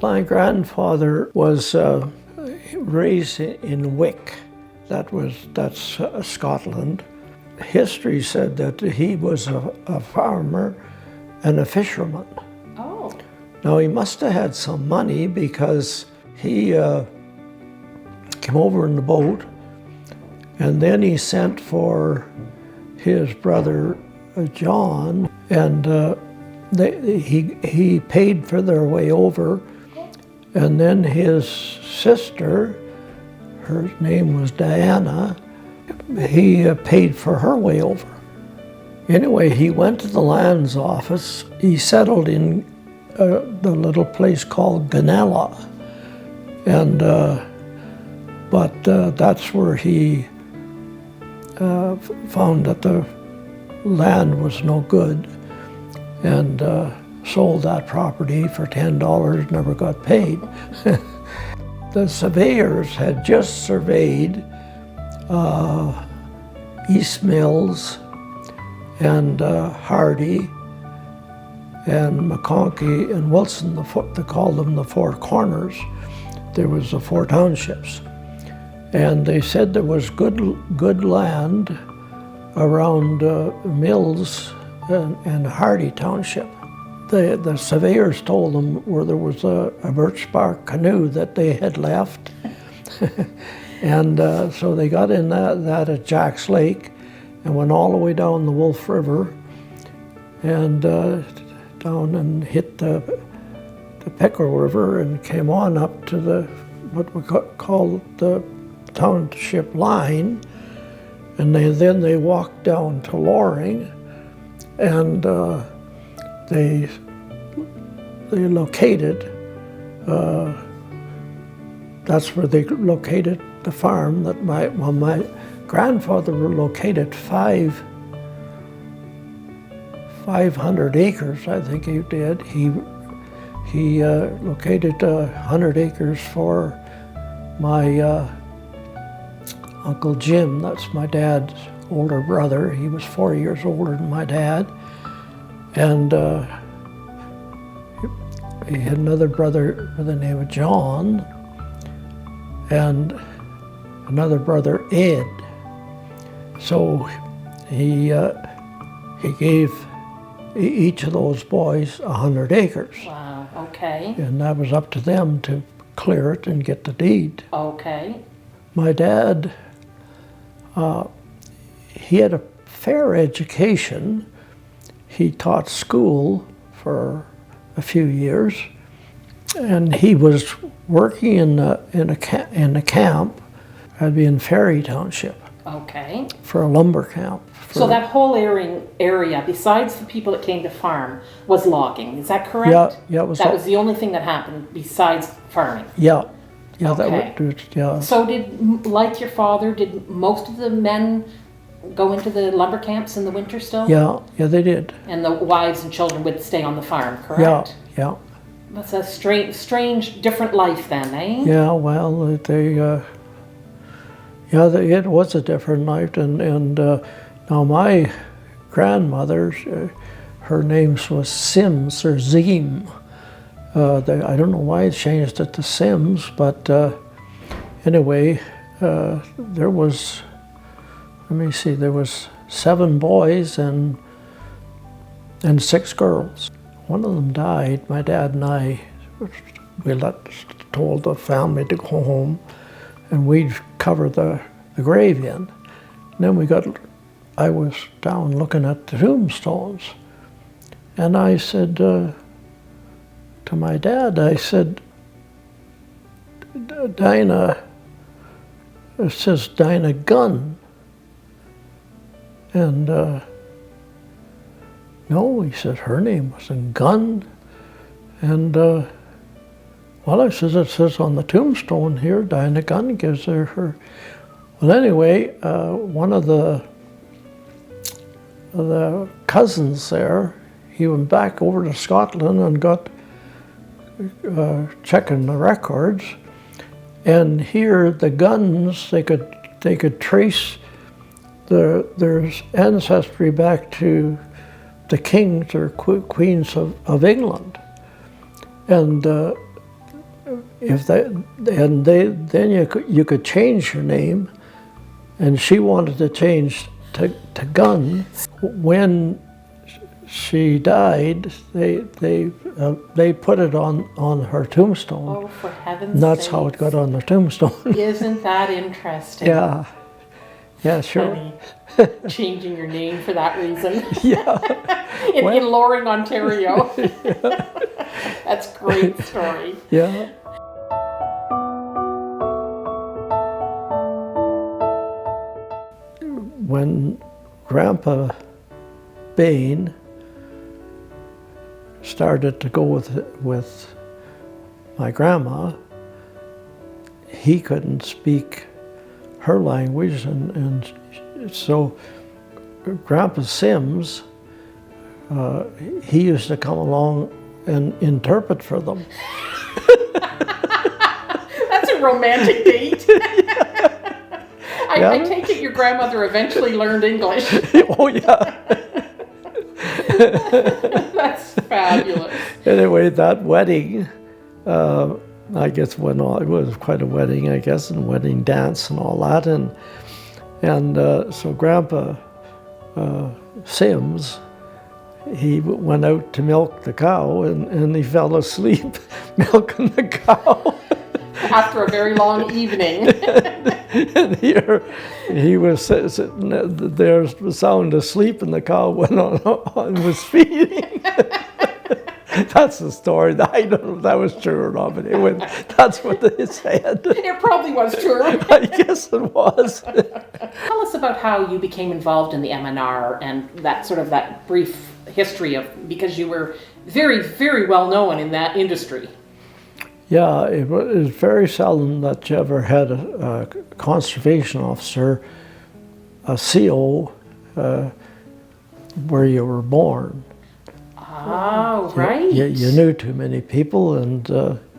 My grandfather was raised in Wick. That's Scotland. History said that he was a farmer and a fisherman. Oh. Now he must have had some money because he came over in the boat, and then he sent for his brother John, and he paid for their way over, and then his sister, her name was Diana, he paid for her way over. Anyway, he went to the lands office. He settled in the little place called Genealogy, and but that's where he found that the land was no good, and sold that property for $10, never got paid. The surveyors had just surveyed East Mills and Hardy and McConkey and Wilson. They called them the Four Corners. There was the four townships, and they said there was good land around Mills and Hardy Township. The surveyors told them where there was a birch bark canoe that they had left. And so they got in that at Jack's Lake and went all the way down the Wolf River and down and hit the Pickerel River and came on up to what we call the township line. And then they walked down to Loring, and they located, that's where they located the farm that my grandfather located 500 acres, I think he did. He located 100 acres for my Uncle Jim. That's my dad's older brother. He was 4 years older than my dad. And he had another brother by the name of John, and another brother, Ed. So he gave each of those boys 100 acres. Wow, okay. And that was up to them to clear it and get the deed. Okay. My dad, he had a fair education. He taught school for a few years, and he was working in a camp. I'd be in Ferry Township. Okay. For a lumber camp. So that whole area, besides the people that came to farm, was logging. Is that correct? Yeah, that was the only thing that happened besides farming. Yeah, okay. That was, yeah. So like your father, did most of the men go into the lumber camps in the winter still? Yeah, they did. And the wives and children would stay on the farm, correct? Yeah. That's a strange, different life then, eh? Yeah, well, it was a different life, and now my grandmother, her name was Sims or Zim. I don't know why it changed it to Sims, but anyway, there was, let me see, there was 7 boys and 6 girls. One of them died. My dad and I, told the family to go home, and we'd cover the grave in. And then I was down looking at the tombstones, and I said to my dad, I said, Dinah, it says Dinah Gunn. And no, he said, her name wasn't Gunn. And well, I says, it says on the tombstone here, Dinah Gunn gives her. Well, anyway, one of the cousins there, he went back over to Scotland and got checking the records, and here the Gunns, they could trace their ancestry back to the kings or queens of England, and if they, and they, then you could change your name, and she wanted to change to Gunn. When she died, they put it on her tombstone. Oh, for heaven's And that's sakes. how it got on the tombstone. Isn't that interesting? Yeah, yeah, sure. Funny. Changing your name for that reason. Yeah, in Loring, Ontario. That's a great story. yeah. When Grandpa Bain started to go with my grandma, he couldn't speak her language, and so Grandpa Sims, he used to come along and interpret for them. That's a romantic date. I take it your grandmother eventually learned English. Oh yeah. That's fabulous. Anyway, that wedding, I guess went on. It was quite a wedding, I guess, and wedding dance and all that, and so Grandpa Sims, he went out to milk the cow, and he fell asleep milking the cow. After a very long evening. And here he was sitting there, sound asleep, and the cow went on was feeding. That's the story. I don't know if that was true or not, but that's what they said. It probably was true. I guess it was. Tell us about how you became involved in the MNR and that brief history of, because you were very, very well known in that industry. Yeah, it was very seldom that you ever had a conservation officer, a CO, where you were born. Oh, right. You knew too many people, and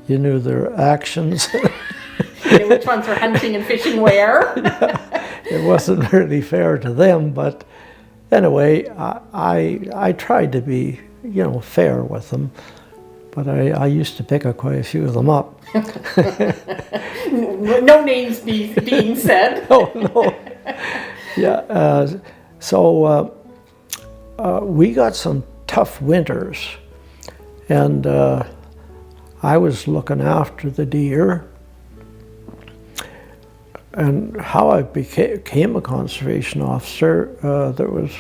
you knew their actions. You knew which ones were hunting and fishing where. Yeah, it wasn't really fair to them, but anyway, I tried to be, fair with them. But I used to pick quite a few of them up. No names being said. Oh, no. Yeah, so we got some tough winters, and I was looking after the deer. And how I became a conservation officer, there was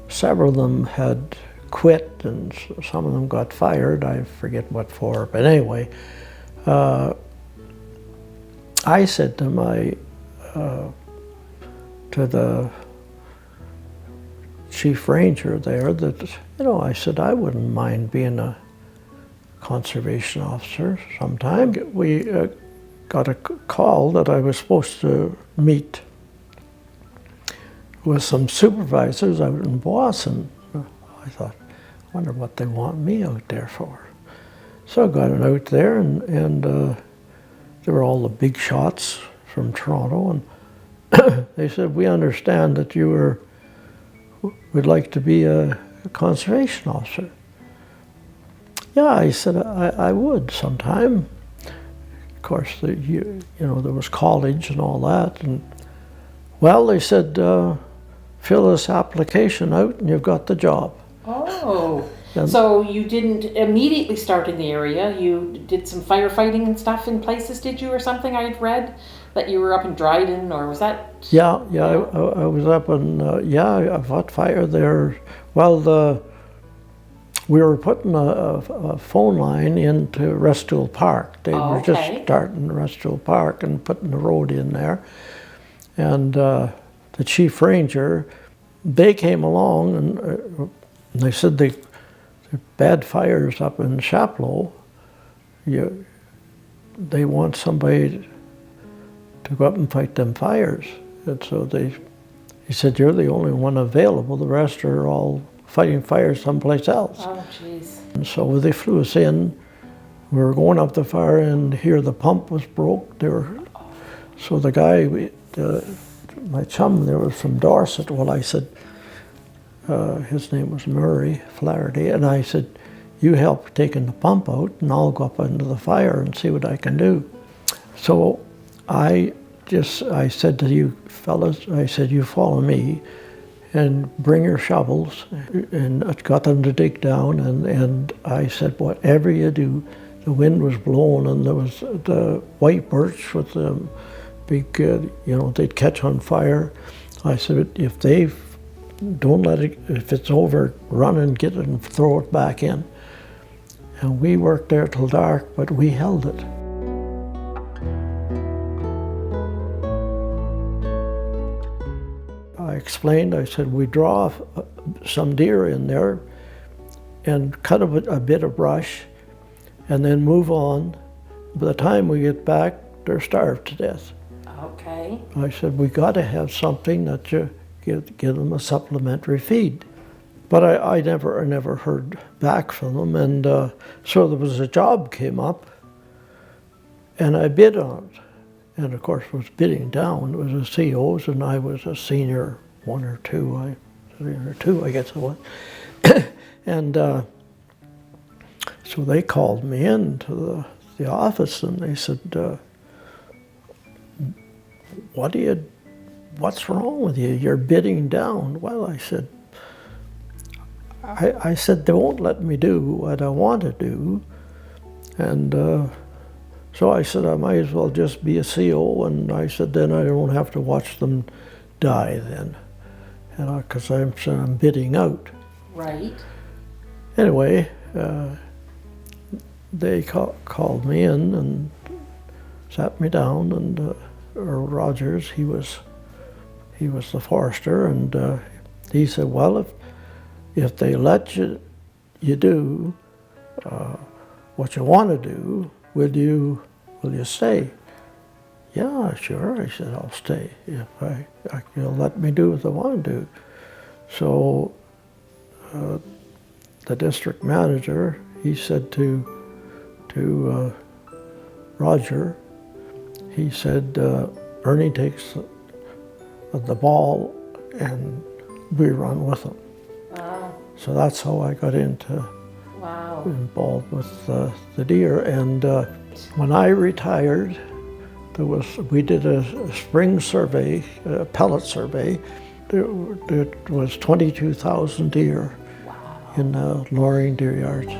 several of them had quit, and some of them got fired. I forget what for, but anyway, I said to the chief ranger there that, I said I wouldn't mind being a conservation officer sometime. We got a call that I was supposed to meet with some supervisors out in Boston. I thought, I wonder what they want me out there for. So I got it out there, and there were all the big shots from Toronto, and they said, we understand that you would like to be a conservation officer. Yeah, I said, I would sometime. Of course, there was college and all that, and well, they said, fill this application out and you've got the job. Oh, so you didn't immediately start in the area. You did some firefighting and stuff in places, did you, or something? I had read that you were up in Dryden, or was that? Yeah. I was up in, I fought fire there. Well, we were putting a phone line into Restool Park. They were just starting Restool Park and putting the road in there. And the chief ranger, they came along, and they said the bad fires up in Chapleau. They want somebody to go up and fight them fires. And so he said, you're the only one available. The rest are all fighting fires someplace else. Oh, jeez. And so they flew us in. We were going up the fire, and here the pump was broke. So the guy, my chum there was from Dorset. Well, I said, his name was Murray Flaherty, and I said, you help taking the pump out and I'll go up into the fire and see what I can do. So I said to you fellas, I said, you follow me and bring your shovels, and I got them to dig down, and I said, whatever you do, the wind was blowing and there was the white birch with the big, they'd catch on fire. I said, if don't let it, if it's over, run and get it and throw it back in. And we worked there till dark, but we held it. I explained, I said, we draw some deer in there and cut a bit of brush and then move on. By the time we get back, they're starved to death. Okay. I said, we got to have something that you give them a supplementary feed. But I never heard back from them, and so there was a job came up, and I bid on it. And of course was bidding down. It was a CO's, and I was a senior one or two, I guess it was. And so they called me into the office, and they said, what's wrong with you? You're bidding down. Well, I said, I said, they won't let me do what I want to do. And so I said, I might as well just be a CO. And I said, then I don't have to watch them die then, because I'm bidding out. Right. Anyway, they called me in and sat me down, and Earl Rogers, he was the forester, and he said, well, if they let you do what you want to do, will you stay? Yeah, sure. I said, I'll stay if you'll let me do what I want to do. So the district manager, he said to Roger, he said, Ernie takes the ball and we run with him. Wow. So that's how I got involved with the deer. And when I retired, we did a spring survey, a pellet survey. There was 22,000 deer in Loring Deer Yards.